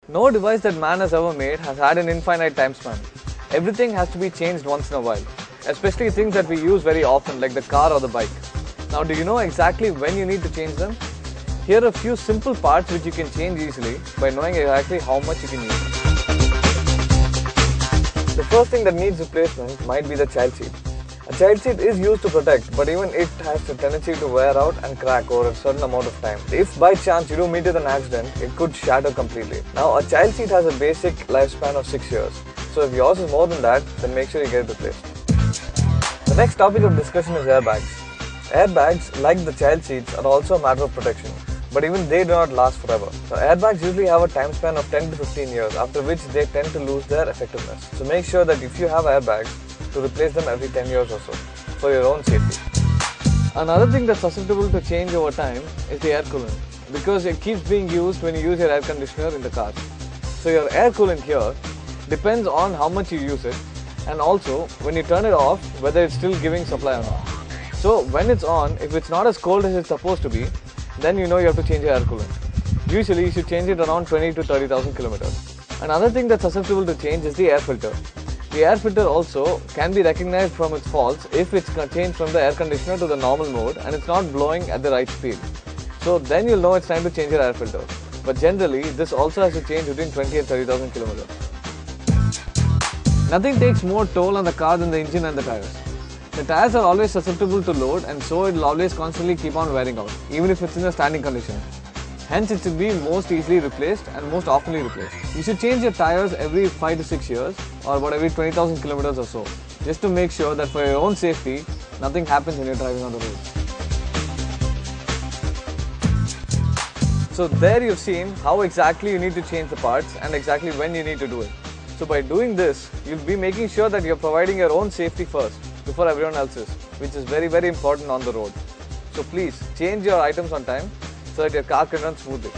No device that man has ever made has had an infinite time span. Everything has to be changed once in a while, especially things that we use very often like the car or the bike. Now, do you know exactly when you need to change them? Here are a few simple parts which you can change easily by knowing exactly how much you can use. The first thing that needs replacement might be the child seat. A child seat is used to protect, but even it has a tendency to wear out and crack over a certain amount of time. If by chance you do meet with an accident, it could shatter completely. Now, a child seat has a basic lifespan of 6 years. So if yours is more than that, then make sure you get it replaced. The next topic of discussion is airbags. Airbags, like the child seats, are also a matter of protection, but even they do not last forever. So airbags usually have a time span of 10 to 15 years, after which they tend to lose their effectiveness. So make sure that if you have airbags, to replace them every 10 years or so, for your own safety. Another thing that's susceptible to change over time is the air coolant, because it keeps being used when you use your air conditioner in the car. So your air coolant here depends on how much you use it, and also when you turn it off, whether it's still giving supply or not. So when it's on, if it's not as cold as it's supposed to be, then you know you have to change your air coolant. Usually you should change it around 20 to 30,000 kilometers. Another thing that's susceptible to change is the air filter. The air filter also can be recognized from its faults if it's changed from the air conditioner to the normal mode and it's not blowing at the right speed. So then you'll know it's time to change your air filter. But generally, this also has to change between 20 and 30,000 kilometers. Nothing takes more toll on the car than the engine and the tires. The tires are always susceptible to load, and so it will always constantly keep on wearing out, even if it's in a standing condition. Hence, it should be most easily replaced and most oftenly replaced. You should change your tires every 5 to 6 years or about every 20,000 kilometers or so, just to make sure that for your own safety, nothing happens when you're driving on the road. So there you've seen how exactly you need to change the parts and exactly when you need to do it. So by doing this, you'll be making sure that you're providing your own safety first before everyone else's, which is very, very important on the road. So please change your items on time so that your car can run smoothly.